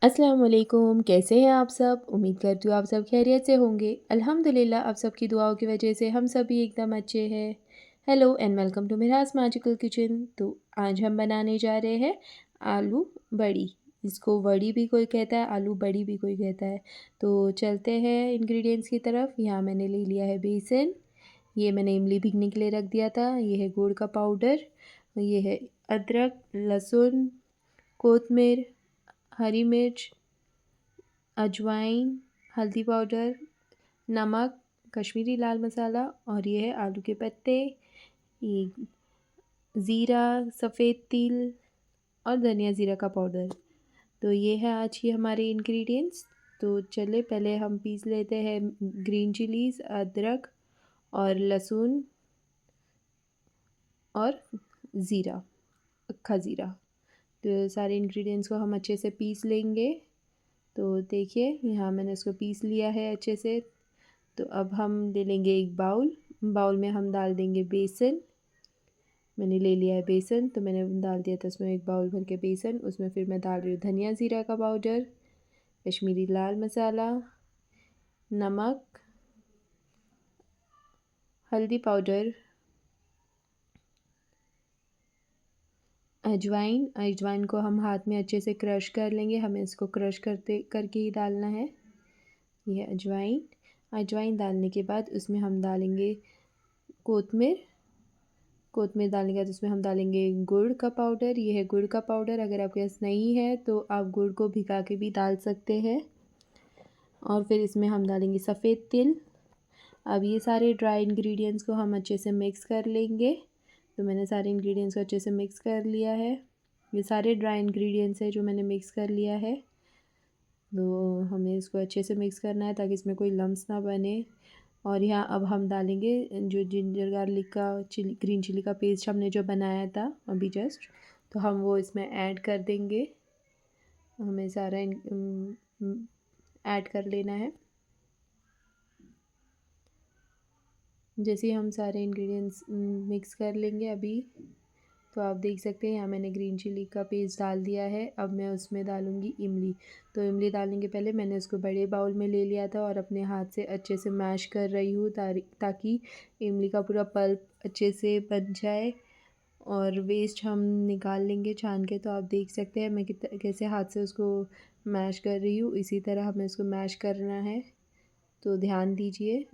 अस्सलाम वालेकुम, कैसे हैं आप सब? उम्मीद करती हूँ आप सब खैरियत से होंगे। अल्हम्दुलिल्लाह आप सबकी दुआओं की वजह से हम सभी एकदम अच्छे हैं। Hello and welcome to Miraj magical kitchen. तो आज हम बनाने जा रहे हैं आलू बड़ी। इसको वड़ी भी कोई कहता है, आलू बड़ी भी कोई कहता है। तो चलते हैं इंग्रेडिएंट्स की तरफ। यहाँ मैंने ले लिया है बेसन, ये मैंने इमली भीगने के लिए रख दिया था। ये है गुड़ का पाउडर, ये है अदरक, लहसुन, कोतमीर, हरी मिर्च, अजवाइन, हल्दी पाउडर, नमक, कश्मीरी लाल मसाला और ये है आलू के पत्ते, ये ज़ीरा, सफ़ेद तिल और धनिया ज़ीरा का पाउडर। तो ये है आज की हमारे इंग्रेडिएंट्स। तो चले पहले हम पीस लेते हैं ग्रीन चिलीज़, अदरक और लहसुन और ज़ीरा, अक्खा ज़ीरा। तो सारे इंग्रेडिएंट्स को हम अच्छे से पीस लेंगे। तो देखिए यहाँ मैंने इसको पीस लिया है अच्छे से। तो अब हम ले लेंगे एक बाउल। बाउल में हम डाल देंगे बेसन। मैंने ले लिया है बेसन, तो मैंने डाल दिया था उसमें एक बाउल भर के बेसन। उसमें फिर मैं डाल रही हूँ धनिया ज़ीरा का पाउडर, कश्मीरी लाल मसाला, नमक, हल्दी पाउडर, अजवाइन। अजवाइन को हम हाथ में अच्छे से क्रश कर लेंगे, हमें इसको क्रश करके ही डालना है। यह अजवाइन। अजवाइन डालने के बाद उसमें हम डालेंगे कोतमीर। कोतमीर डालने के बाद उसमें हम डालेंगे गुड़ का पाउडर। ये है गुड़ का पाउडर, अगर आपके पास नहीं है तो आप गुड़ को भिगा के भी डाल सकते हैं। और फिर इसमें हम डालेंगे सफ़ेद तिल। अब ये सारे ड्राई इंग्रेडिएंट्स को हम अच्छे से मिक्स कर लेंगे। तो मैंने सारे इंग्रेडिएंट्स को अच्छे से मिक्स कर लिया है। ये सारे ड्राई इंग्रेडिएंट्स है जो मैंने मिक्स कर लिया है। तो हमें इसको अच्छे से मिक्स करना है ताकि इसमें कोई लम्स ना बने। और यहाँ अब हम डालेंगे जो जिंजर गार्लिक का ग्रीन चिली का पेस्ट हमने जो बनाया था अभी जस्ट, तो हम वो इसमें ऐड कर देंगे। हमें सारा ऐड कर लेना है। जैसे ही हम सारे इंग्रेडिएंट्स मिक्स कर लेंगे अभी, तो आप देख सकते हैं यहाँ मैंने ग्रीन चिली का पेस्ट डाल दिया है। अब मैं उसमें डालूँगी इमली। तो इमली डालने के पहले मैंने उसको बड़े बाउल में ले लिया था और अपने हाथ से अच्छे से मैश कर रही हूँ ताकि इमली का पूरा पल्प अच्छे से बन जाए और वेस्ट हम निकाल लेंगे छान के। तो आप देख सकते हैं मैं कैसे हाथ से उसको मैश कर रही हूँ, इसी तरह हमें उसको मैश करना है। तो ध्यान दीजिए।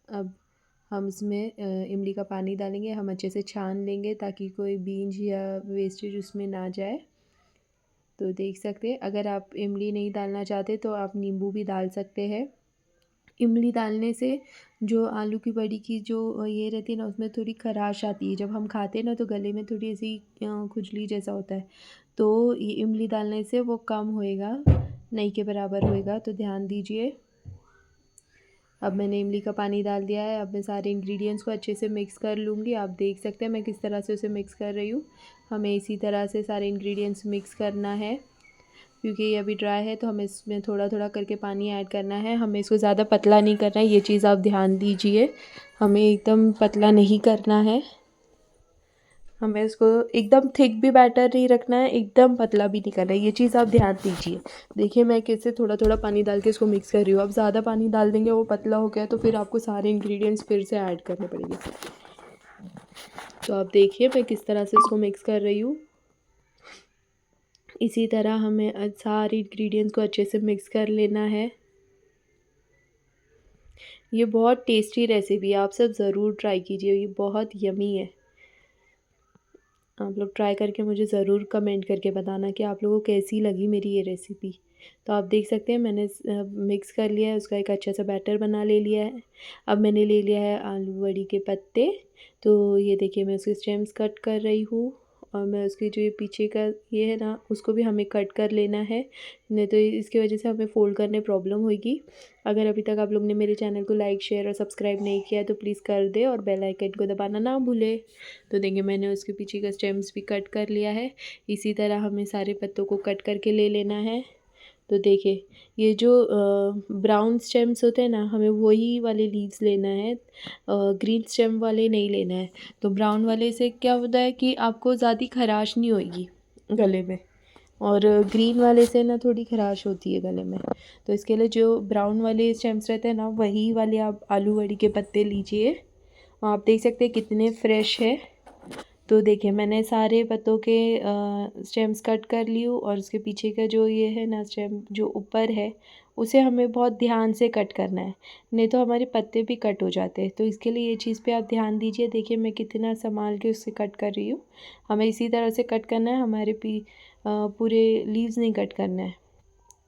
अब हम इसमें इमली का पानी डालेंगे, हम अच्छे से छान लेंगे ताकि कोई बीज या वेस्टेज उसमें ना जाए। तो देख सकते हैं, अगर आप इमली नहीं डालना चाहते तो आप नींबू भी डाल सकते हैं। इमली डालने से जो आलू की बड़ी की जो ये रहती है ना, उसमें थोड़ी खराश आती है। जब हम खाते हैं ना तो गले में थोड़ी ऐसी खुजली जैसा होता है। तो ये इमली डालने से वो कम होएगा, नहीं के बराबर होएगा। तो ध्यान दीजिए। अब मैंने इमली का पानी डाल दिया है। अब मैं सारे इंग्रेडिएंट्स को अच्छे से मिक्स कर लूँगी। आप देख सकते हैं मैं किस तरह से उसे मिक्स कर रही हूँ। हमें इसी तरह से सारे इंग्रेडिएंट्स मिक्स करना है। क्योंकि ये अभी ड्राई है तो हमें इसमें थोड़ा थोड़ा करके पानी ऐड करना है। हमें इसको ज़्यादा पतला नहीं करना है, ये चीज़ आप ध्यान दीजिए। हमें एकदम पतला नहीं करना है। हमें इसको एकदम थिक भी बैटर नहीं रखना है, एकदम पतला भी नहीं करना है, ये चीज़ आप ध्यान दीजिए। देखिए मैं कैसे थोड़ा थोड़ा पानी डाल के इसको मिक्स कर रही हूँ। अब ज़्यादा पानी डाल देंगे वो पतला हो गया तो फिर आपको सारे इंग्रेडिएंट्स फिर से ऐड करने पड़ेंगे। तो आप देखिए मैं किस तरह से इसको मिक्स कर रही हूँ। इसी तरह हमें सारे इंग्रेडिएंट्स को अच्छे से मिक्स कर लेना है। ये बहुत टेस्टी रेसिपी है, आप सब ज़रूर ट्राई कीजिए, ये बहुत यमी है। आप लोग ट्राई करके मुझे ज़रूर कमेंट करके बताना कि आप लोगों को कैसी लगी मेरी ये रेसिपी। तो आप देख सकते हैं मैंने मिक्स कर लिया है, उसका एक अच्छा सा बैटर बना ले लिया है। अब मैंने ले लिया है आलू बड़ी के पत्ते। तो ये देखिए मैं उसके स्टेम्स कट कर रही हूँ और मैं उसकी जो ये पीछे का ये है ना, उसको भी हमें कट कर लेना है, नहीं तो इसकी वजह से हमें फ़ोल्ड करने प्रॉब्लम होगी। अगर अभी तक आप लोग ने मेरे चैनल को लाइक शेयर और सब्सक्राइब नहीं किया है तो प्लीज़ कर दे और बेल आइकन को दबाना ना भूलें। तो देखिए मैंने उसके पीछे का स्टेम्स भी कट कर लिया है। इसी तरह हमें सारे पत्तों को कट करके ले लेना है। तो देखिए ये जो ब्राउन स्टेम्स होते हैं ना, हमें वही वाले लीव्स लेना है, ग्रीन स्टेम वाले नहीं लेना है। तो ब्राउन वाले से क्या होता है कि आपको ज़्यादा खराश नहीं होगी गले में। और ग्रीन वाले से ना थोड़ी खराश होती है गले में। तो इसके लिए जो ब्राउन वाले स्टेम्स रहते हैं ना, वही वाले आप आलू वड़ी के पत्ते लीजिए। आप देख सकते हैं कितने फ्रेश है। तो देखिए मैंने सारे पत्तों के स्टेम्स कट कर ली हूँ, और उसके पीछे का जो ये है ना स्टेम जो ऊपर है, उसे हमें बहुत ध्यान से कट करना है, नहीं तो हमारे पत्ते भी कट हो जाते हैं। तो इसके लिए ये चीज़ पे आप ध्यान दीजिए। देखिए मैं कितना संभाल के उससे कट कर रही हूँ। हमें इसी तरह से कट करना है, हमारे पूरे लीव्स नहीं कट करना है।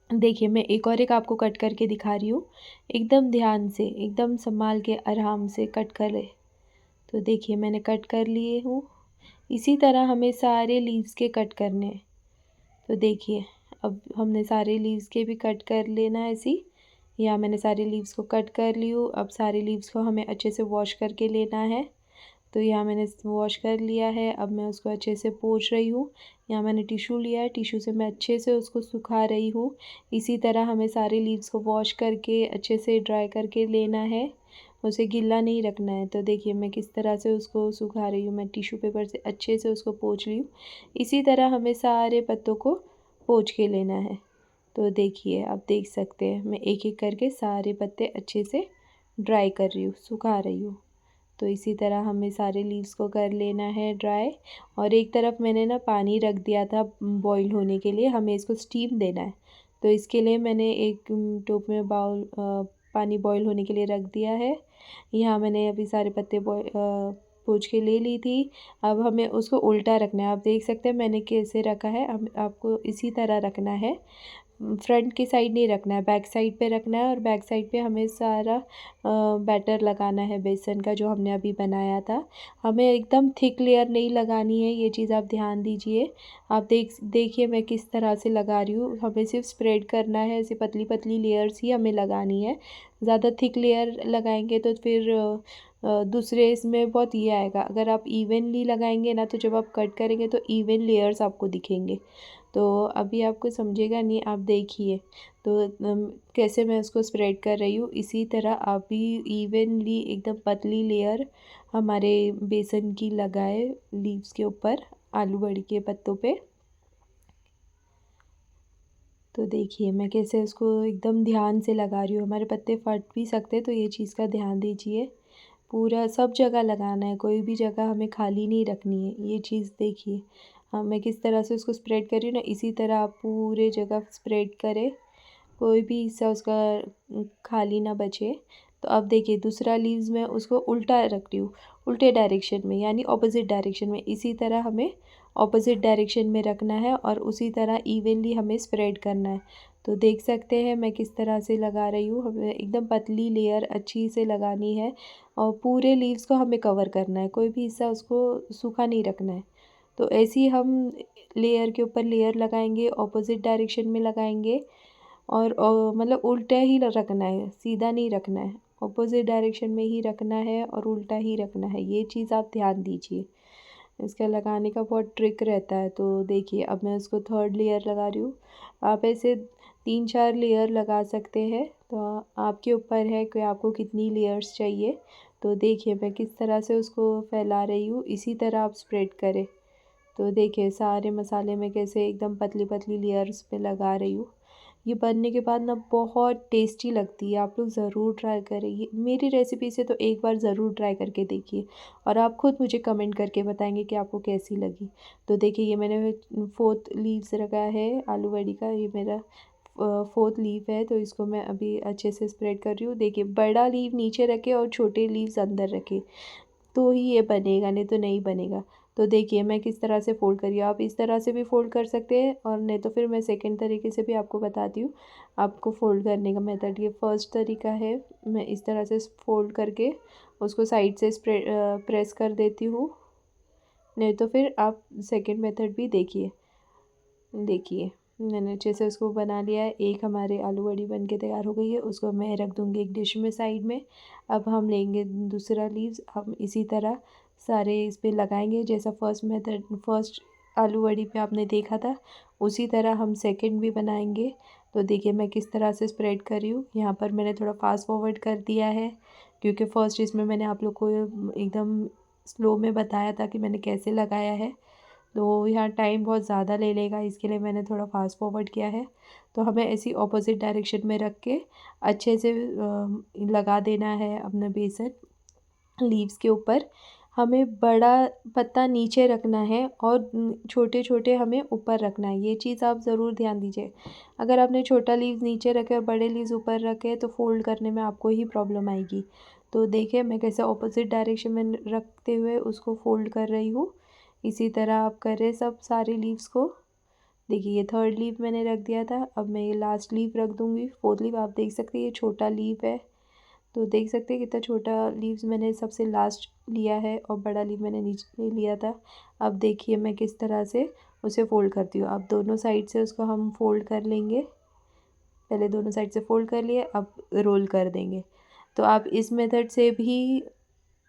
देखिए मैं एक आपको कट करके दिखा रही हूँ। एकदम ध्यान से, एकदम संभाल के आराम से कट कर ले। तो देखिए मैंने कट कर लिए हूँ। इसी तरह हमें सारे लीव्स के कट करने हैं। तो देखिए अब हमने सारे लीव्स के भी कट कर लेना है ऐसी। या मैंने सारे लीव्स को कट कर ली हूँ। अब सारे लीव्स को हमें अच्छे से वॉश करके लेना है। तो यहाँ मैंने वॉश कर लिया है। अब मैं उसको अच्छे से पोंछ रही हूँ। यहाँ मैंने टिशू लिया है, टिशू से मैं अच्छे से उसको सुखा रही हूँ। इसी तरह हमें सारे लीव्स को वॉश करके अच्छे से ड्राई करके लेना है, उसे गीला नहीं रखना है। तो देखिए मैं किस तरह से उसको सुखा रही हूँ। मैं टिशू पेपर से अच्छे से उसको पोंछ रही हूँ। इसी तरह हमें सारे पत्तों को पोंछ के लेना है। तो देखिए आप देख सकते हैं मैं एक एक करके सारे पत्ते अच्छे से ड्राई कर रही हूँ, सुखा रही हूँ। तो इसी तरह हमें सारे लीव्स को कर लेना है ड्राई। और एक तरफ मैंने ना पानी रख दिया था बॉईल होने के लिए, हमें इसको स्टीम देना है। तो इसके लिए मैंने एक टोप में पानी बॉईल होने के लिए रख दिया है। यहाँ मैंने अभी सारे पत्ते पोंछ के ले ली थी। अब हमें उसको उल्टा रखना है। आप देख सकते हैं मैंने कैसे रखा है, हम आपको इसी तरह रखना है। फ्रंट की साइड नहीं रखना है, बैक साइड पे रखना है। और बैक साइड पे हमें सारा बैटर लगाना है बेसन का, जो हमने अभी बनाया था। हमें एकदम थिक लेयर नहीं लगानी है, ये चीज़ आप ध्यान दीजिए। आप देखिए मैं किस तरह से लगा रही हूँ। हमें सिर्फ स्प्रेड करना है, ऐसे पतली पतली लेयर्स ही हमें लगानी है। ज़्यादा थिक लेयर लगाएंगे तो फिर दूसरे इसमें बहुत ये आएगा। अगर आप इवनली लगाएंगे ना, तो जब आप कट करेंगे तो इवन लेयर्स आपको दिखेंगे। तो अभी आपको समझेगा नहीं, आप देखिए। तो कैसे मैं उसको स्प्रेड कर रही हूँ, इसी तरह आप भी इवनली एकदम पतली लेयर हमारे बेसन की लगाए लीव्स के ऊपर, आलू बड़ी के पत्तों पे। तो देखिए मैं कैसे उसको एकदम ध्यान से लगा रही हूँ। हमारे पत्ते फट भी सकते हैं, तो ये चीज़ का ध्यान दीजिए। पूरा सब जगह लगाना है, कोई भी जगह हमें खाली नहीं रखनी है, ये चीज़ देखिए। हाँ मैं किस तरह से उसको स्प्रेड कर रही हूँ ना, इसी तरह आप पूरे जगह स्प्रेड करें, कोई भी हिस्सा उसका खाली ना बचे। तो अब देखिए दूसरा लीव्स में उसको उल्टा रख रही हूँ, उल्टे डायरेक्शन में, यानी ऑपोजिट डायरेक्शन में। इसी तरह हमें ऑपोजिट डायरेक्शन में रखना है और उसी तरह इवनली हमें स्प्रेड करना है। तो देख सकते हैं मैं किस तरह से लगा रही हूँ। हमें एकदम पतली लेयर अच्छी से लगानी है, और पूरे लीव्स को हमें कवर करना है, कोई भी हिस्सा उसको सूखा नहीं रखना है। तो ऐसे ही हम लेयर के ऊपर लेयर लगाएंगे, ऑपोजिट डायरेक्शन में लगाएंगे। और मतलब उल्टा ही रखना है, सीधा नहीं रखना है, ऑपोजिट डायरेक्शन में ही रखना है और उल्टा ही रखना है। ये चीज़ आप ध्यान दीजिए, इसका लगाने का बहुत ट्रिक रहता है। तो देखिए अब मैं उसको थर्ड लेयर लगा रही हूँ। आप ऐसे 3-4 लेयर लगा सकते हैं, तो आपके ऊपर है कि आपको कितनी लेयर्स चाहिए। तो देखिए मैं किस तरह से उसको फैला रही हूँ, इसी तरह आप स्प्रेड करें। तो देखिए सारे मसाले में कैसे एकदम पतली पतली लेयर्स पे लगा रही हूँ। ये बनने के बाद ना बहुत टेस्टी लगती है, आप लोग ज़रूर ट्राई करें। ये मेरी रेसिपी से तो एक बार ज़रूर ट्राई करके देखिए, और आप खुद मुझे कमेंट करके बताएंगे कि आपको कैसी लगी। तो देखिए ये मैंने फोर्थ लीव्स रखा है आलू बड़ी का, ये मेरा फोर्थ लीव है। तो इसको मैं अभी अच्छे से स्प्रेड कर रही हूँ। देखिए बड़ा लीव नीचे रखे और छोटे लीव्स अंदर रखे, तो ही ये बनेगा, नहीं तो नहीं बनेगा। तो देखिए मैं किस तरह से फ़ोल्ड कर रही हूँ, आप इस तरह से भी फ़ोल्ड कर सकते हैं, और नहीं तो फिर मैं सेकंड तरीके से भी आपको बताती हूँ आपको फ़ोल्ड करने का मेथड। ये फर्स्ट तरीका है, मैं इस तरह से फ़ोल्ड करके उसको साइड से प्रेस कर देती हूँ। नहीं तो फिर आप सेकंड मेथड भी देखिए। देखिए मैंने अच्छे से उसको बना लिया है। एक हमारे आलू बड़ी बन के तैयार हो गई है, उसको मैं रख दूँगी एक डिश में साइड में। अब हम लेंगे दूसरा लीव्स, हम इसी तरह सारे इस पे लगाएंगे, जैसा फर्स्ट आलू बड़ी पे आपने देखा था, उसी तरह हम सेकंड भी बनाएंगे। तो देखिए मैं किस तरह से स्प्रेड कर रही हूँ। यहाँ पर मैंने थोड़ा फास्ट फॉरवर्ड कर दिया है, क्योंकि फ़र्स्ट इसमें मैंने आप लोग को एकदम स्लो में बताया था कि मैंने कैसे लगाया है। तो यहाँ टाइम बहुत ज़्यादा ले लेगा, इसके लिए मैंने थोड़ा फास्ट फॉरवर्ड किया है। तो हमें ऐसी ऑपोजिट डायरेक्शन में रख के अच्छे से लगा देना है अपना बेसन लीव्स के ऊपर। हमें बड़ा पत्ता नीचे रखना है और छोटे छोटे हमें ऊपर रखना है, ये चीज़ आप ज़रूर ध्यान दीजिए। अगर आपने छोटा लीव्स नीचे रखे और बड़े लीव्स ऊपर रखे तो फोल्ड करने में आपको ही प्रॉब्लम आएगी। तो देखिए मैं कैसे ऑपोजिट डायरेक्शन में रखते हुए उसको फोल्ड कर रही हूँ। इसी तरह आप करें सब सारे लीव्स को। देखिए ये थर्ड लीव मैंने रख दिया था, अब मैं ये लास्ट लीव रख दूँगी। फोर्थ लीव आप देख सकते हैं ये छोटा लीव है, तो देख सकते हैं कितना छोटा लीव्स मैंने सबसे लास्ट लिया है और बड़ा लीव मैंने नीचे लिया था। अब देखिए मैं किस तरह से उसे फ़ोल्ड करती हूँ। अब दोनों साइड से उसको हम फ़ोल्ड कर लेंगे। पहले दोनों साइड से फ़ोल्ड कर लिए, अब रोल कर देंगे। तो आप इस मेथड से भी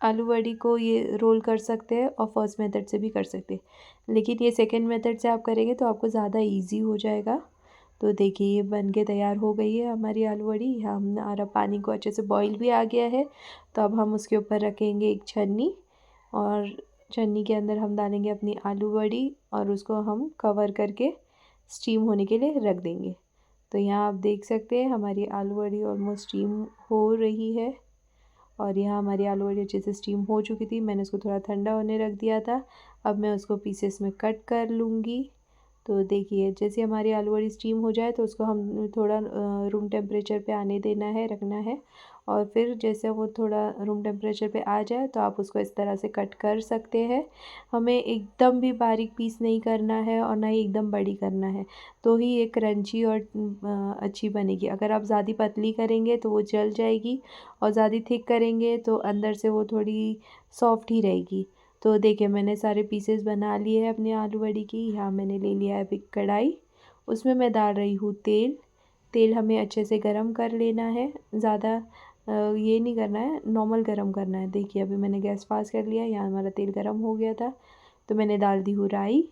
आलू वड़ी को ये रोल कर सकते हैं और फर्स्ट मेथड से भी कर सकते हैं, लेकिन ये सेकंड मेथड से आप करेंगे तो आपको ज़्यादा इजी हो जाएगा। तो देखिए ये बन के तैयार हो गई है हमारी आलू वड़ी। यहाँ हमारा पानी को अच्छे से बॉईल भी आ गया है। तो अब हम उसके ऊपर रखेंगे एक छन्नी और छन्नी के अंदर हम डालेंगे अपनी आलू वड़ी और उसको हम कवर करके स्टीम होने के लिए रख देंगे। तो यहाँ आप देख सकते हैं हमारी आलू वड़ी ऑलमोस्ट स्टीम हो रही है और यहाँ हमारी आलू वड़ी अच्छे से स्टीम हो चुकी थी। मैंने उसको थोड़ा ठंडा होने रख दिया था। अब मैं उसको पीसेस में कट कर लूँगी। तो देखिए जैसे हमारी आलू बड़ी स्टीम हो जाए तो उसको हम थोड़ा रूम टेम्परेचर पे आने देना है, रखना है। और फिर जैसे वो थोड़ा रूम टेम्परेचर पे आ जाए तो आप उसको इस तरह से कट कर सकते हैं। हमें एकदम भी बारीक पीस नहीं करना है और ना ही एकदम बड़ी करना है, तो ही ये क्रंची और अच्छी बनेगी। अगर आप ज़्यादा पतली करेंगे तो वो जल जाएगी और ज़्यादा थिक करेंगे तो अंदर से वो थोड़ी सॉफ्ट ही रहेगी। तो देखिए मैंने सारे पीसेस बना लिए हैं अपनी आलू बड़ी की। यहाँ मैंने ले लिया है एक कढ़ाई, उसमें मैं डाल रही हूँ तेल। तेल हमें अच्छे से गरम कर लेना है, ज़्यादा ये नहीं करना है, नॉर्मल गरम करना है। देखिए अभी मैंने गैस फास्ट कर लिया, यहाँ हमारा तेल गरम हो गया था। तो मैंने डाल दी हूँ राई।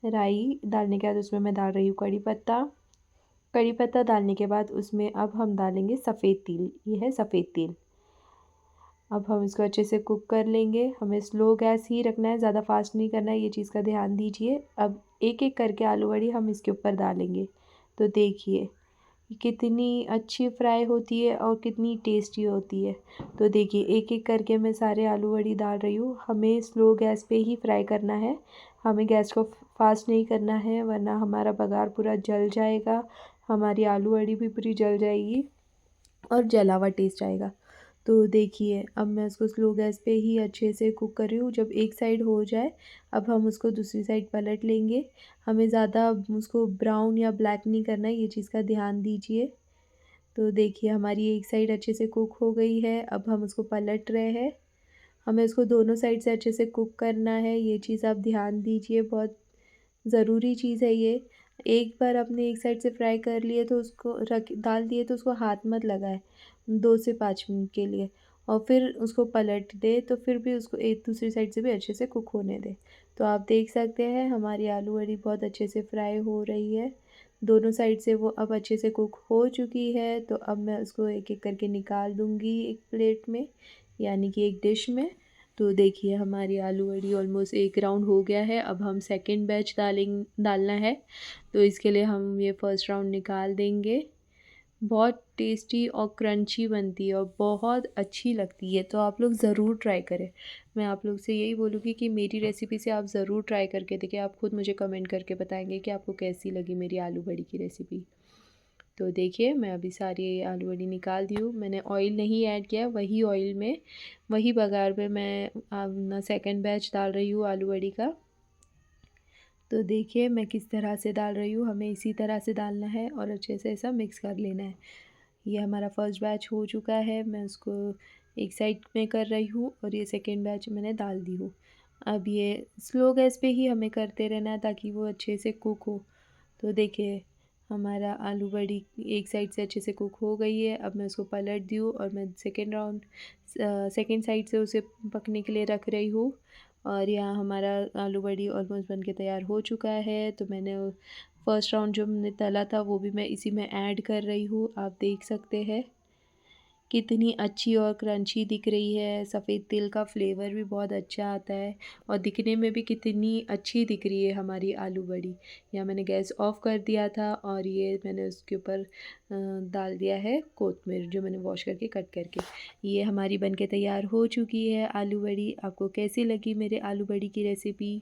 राई डालने के बाद उसमें मैं डाल रही हूँ कड़ी पत्ता। कड़ी पत्ता डालने के बाद उसमें अब हम डालेंगे सफ़ेद तिल, ये है सफ़ेद तिल। अब हम इसको अच्छे से कुक कर लेंगे। हमें स्लो गैस ही रखना है, ज़्यादा फास्ट नहीं करना है, ये चीज़ का ध्यान दीजिए। अब एक एक करके आलू बड़ी हम इसके ऊपर डालेंगे। तो देखिए कितनी अच्छी फ्राई होती है और कितनी टेस्टी होती है। तो देखिए एक एक करके मैं सारे आलू बड़ी डाल रही हूँ। हमें स्लो गैस पे ही फ्राई करना है, हमें गैस को फास्ट नहीं करना है, वरना हमारा बघार पूरा जल जाएगा, हमारी आलू बड़ी भी पूरी जल जाएगी और जला हुआ टेस्ट आएगा। तो देखिए अब मैं उसको स्लो गैस पे ही अच्छे से कुक कर रही हूँ। जब एक साइड हो जाए अब हम उसको दूसरी साइड पलट लेंगे। हमें ज़्यादा उसको ब्राउन या ब्लैक नहीं करना है, ये चीज़ का ध्यान दीजिए। तो देखिए हमारी एक साइड अच्छे से कुक हो गई है, अब हम उसको पलट रहे हैं। हमें उसको दोनों साइड से अच्छे से कुक करना है, ये चीज़ आप ध्यान दीजिए, बहुत ज़रूरी चीज़ है ये। एक बार आपने एक साइड से फ्राई कर लिए तो उसको रख डाल दिए तो उसको हाथ मत लगाएं 2 से 5 मिनट के लिए, और फिर उसको पलट दे तो फिर भी उसको एक दूसरी साइड से भी अच्छे से कुक होने दें। तो आप देख सकते हैं हमारी आलू बड़ी बहुत अच्छे से फ्राई हो रही है, दोनों साइड से वो अब अच्छे से कुक हो चुकी है। तो अब मैं उसको एक एक करके निकाल दूँगी एक प्लेट में, यानी कि एक डिश में। तो देखिए हमारी आलू बड़ी ऑलमोस्ट एक राउंड हो गया है, अब हम सेकंड बैच डालना है। तो इसके लिए हम ये फर्स्ट राउंड निकाल देंगे। बहुत टेस्टी और क्रंची बनती है और बहुत अच्छी लगती है, तो आप लोग ज़रूर ट्राई करें। मैं आप लोग से यही बोलूँगी कि मेरी रेसिपी से आप ज़रूर ट्राई करके देखिए, आप खुद मुझे कमेंट करके बताएंगे कि आपको कैसी लगी मेरी आलू बड़ी की रेसिपी। तो देखिए मैं अभी सारी आलू बड़ी निकाल दी हूँ, मैंने ऑयल नहीं ऐड किया, वही ऑयल में वही बघार पे मैं अपना सेकंड बैच डाल रही हूँ आलू बड़ी का। तो देखिए मैं किस तरह से डाल रही हूँ, हमें इसी तरह से डालना है और अच्छे से ऐसा मिक्स कर लेना है। ये हमारा फर्स्ट बैच हो चुका है, मैं उसको एक साइड में कर रही हूँ और ये सेकंड बैच मैंने डाल दी हूँ। अब ये स्लो गैस पे ही हमें करते रहना है ताकि वो अच्छे से कुक हो। तो देखिए हमारा आलू बड़ी एक साइड से अच्छे से कुक हो गई है, अब मैं उसको पलट दी हूँ और मैं सेकेंड साइड से उसे पकने के लिए रख रही हूँ। और यहाँ हमारा आलू बड़ी ऑलमोस्ट बन के तैयार हो चुका है। तो मैंने फर्स्ट राउंड जो हमने तला था वो भी मैं इसी में ऐड कर रही हूँ, आप देख सकते हैं। कितनी अच्छी और क्रंची दिख रही है, सफ़ेद तिल का फ्लेवर भी बहुत अच्छा आता है और दिखने में भी कितनी अच्छी दिख रही है हमारी आलू बड़ी। यहाँ मैंने गैस ऑफ़ कर दिया था और ये मैंने उसके ऊपर डाल दिया है कोतमीर जो मैंने वॉश करके कट करके। ये हमारी बनके तैयार हो चुकी है आलू बड़ी। आपको कैसी लगी मेरे आलू बड़ी की रेसिपी?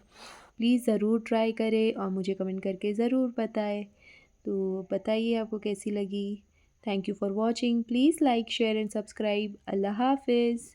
प्लीज़ ज़रूर ट्राई करें और मुझे कमेंट करके ज़रूर बताएँ। तो बताइए आपको कैसी लगी? Thank you for watching. Please like, share and subscribe. अल्लाह हाफ़िज़।